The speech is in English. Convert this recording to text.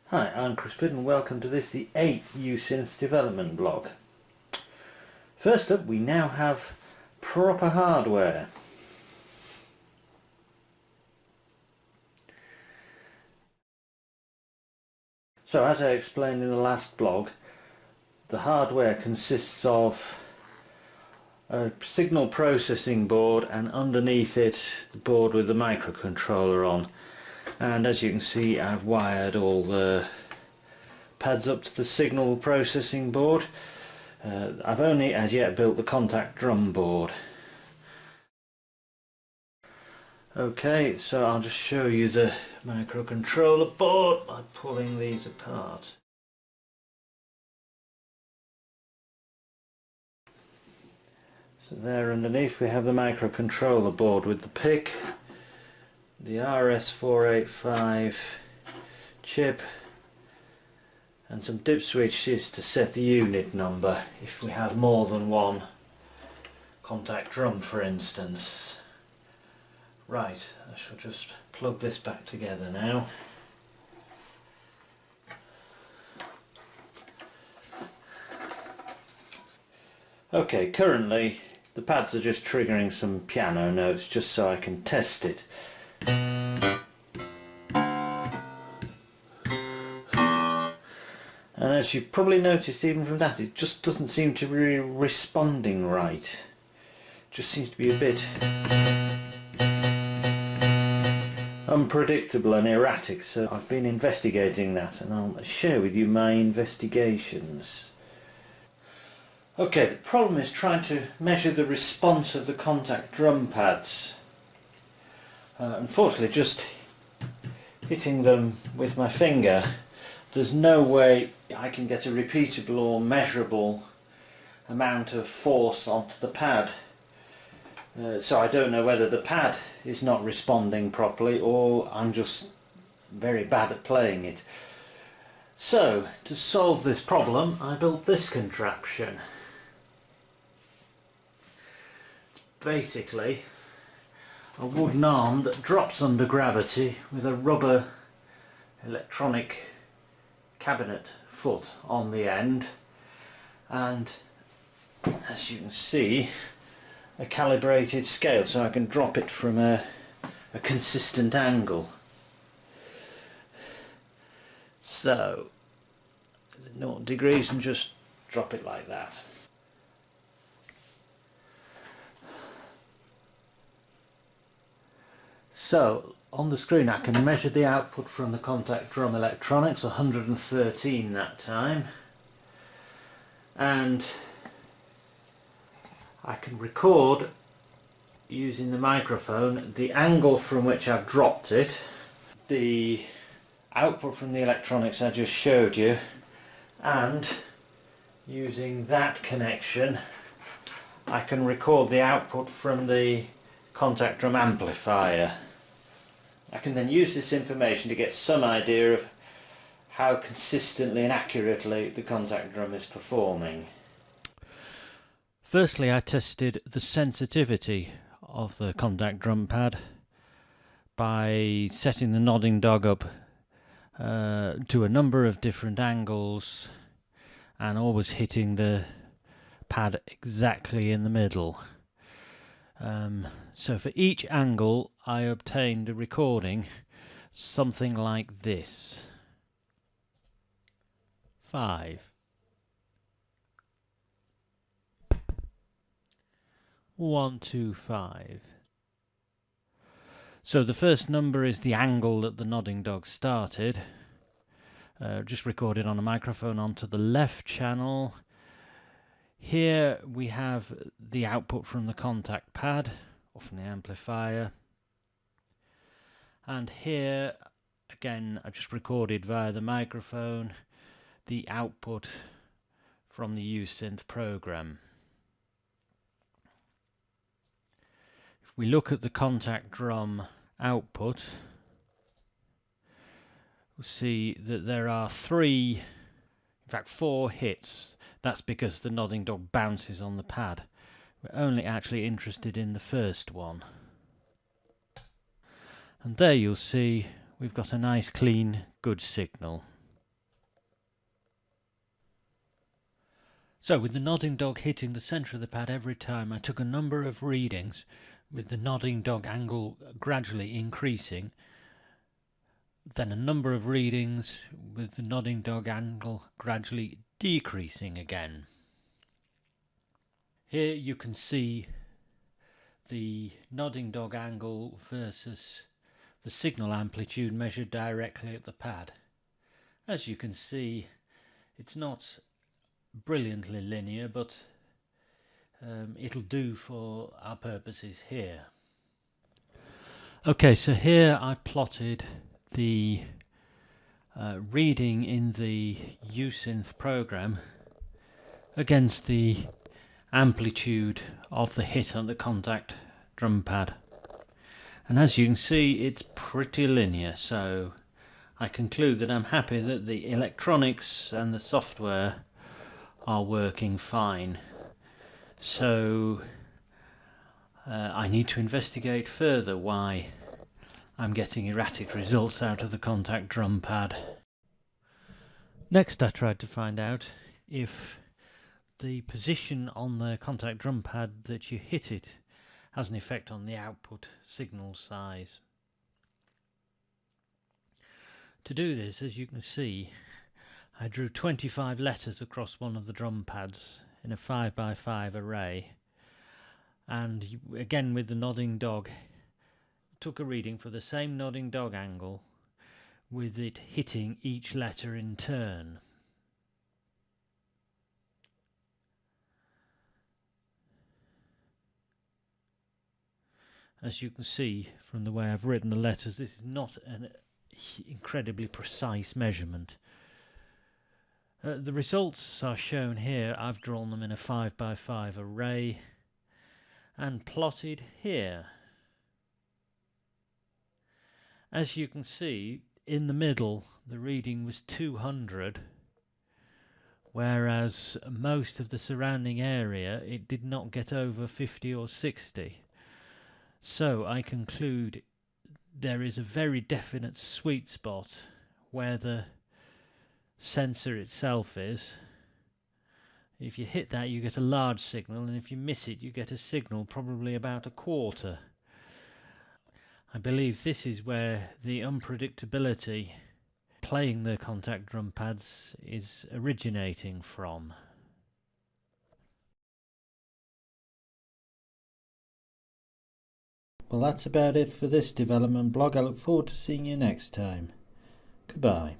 Hi, I'm Chris Pidd and welcome to this, the 8th YOU SYNTH development blog. First up, we now have proper hardware. So as I explained in the last blog, the hardware consists of a signal processing board and underneath it the board with the microcontroller on. And as you can see, I've wired all the pads up to the signal processing board. I've only as yet built the contact drum board. Okay, so I'll just show you the microcontroller board by pulling these apart. So there underneath we have the microcontroller board with the PIC, the RS485 chip and some dip switches to set the unit number if we have more than one contact drum, for instance. Right, I shall just plug this back together now. Okay, currently the pads are just triggering some piano notes just so I can test it. And as you've probably noticed even from that, it just doesn't seem to be responding right. It just seems to be a bit unpredictable and erratic, so I've been investigating that and I'll share with you my investigations. Okay, the problem is trying to measure the response of the contact drum pads. Unfortunately, just hitting them with my finger, there's no way I can get a repeatable or measurable amount of force onto the pad. So I don't know whether the pad is not responding properly or I'm just very bad at playing it. So to solve this problem I built this contraption. It's basically a wooden arm that drops under gravity with a rubber electronic cabinet foot on the end, and as you can see a calibrated scale so I can drop it from a consistent angle. So 0 degrees and just drop it like that. So on the screen I can measure the output from the contact drum electronics, 113 that time, and I can record using the microphone the angle from which I've dropped it, the output from the electronics I just showed you, and using that connection I can record the output from the contact drum amplifier. I can then use this information to get some idea of how consistently and accurately the contact drum is performing. Firstly, I tested the sensitivity of the contact drum pad by setting the nodding dog up to a number of different angles and always hitting the pad exactly in the middle. So for each angle I obtained a recording something like this. 5, 1, 2, 5. So the first number is the angle that the nodding dog started, just recorded on a microphone onto the left channel. Here we have the output from the contact pad, or from the amplifier, and here again I just recorded via the microphone the output from the YOU SYNTH program. If we look at the contact drum output, we'll see that there are 4 hits. That's because the nodding dog bounces on the pad. We're only actually interested in the first one. And there you'll see we've got a nice clean good signal. So with the nodding dog hitting the centre of the pad every time, I took a number of readings with the nodding dog angle gradually increasing, then a number of readings with the nodding dog angle gradually decreasing again. Here you can see the nodding dog angle versus the signal amplitude measured directly at the pad. As you can see, it's not brilliantly linear, but it'll do for our purposes here. Okay, so here I plotted the reading in the YOU SYNTH program against the amplitude of the hit on the contact drum pad, and as you can see it's pretty linear, so I conclude that I'm happy that the electronics and the software are working fine. So I need to investigate further why I'm getting erratic results out of the contact drum pad. Next I tried to find out if the position on the contact drum pad that you hit it has an effect on the output signal size. To do this, as you can see, I drew 25 letters across one of the drum pads in a 5x5 array, and again with the nodding dog took a reading for the same nodding dog angle with it hitting each letter in turn. As you can see from the way I've written the letters, this is not an incredibly precise measurement. The results are shown here. I've drawn them in a 5x5 array and plotted here. As you can see, in the middle the reading was 200, whereas most of the surrounding area it did not get over 50 or 60. So I conclude there is a very definite sweet spot where the sensor itself is. If you hit that you get a large signal, and if you miss it you get a signal probably about a quarter. I believe this is where the unpredictability playing the contact drum pads is originating from. Well, that's about it for this development blog. I look forward to seeing you next time. Goodbye.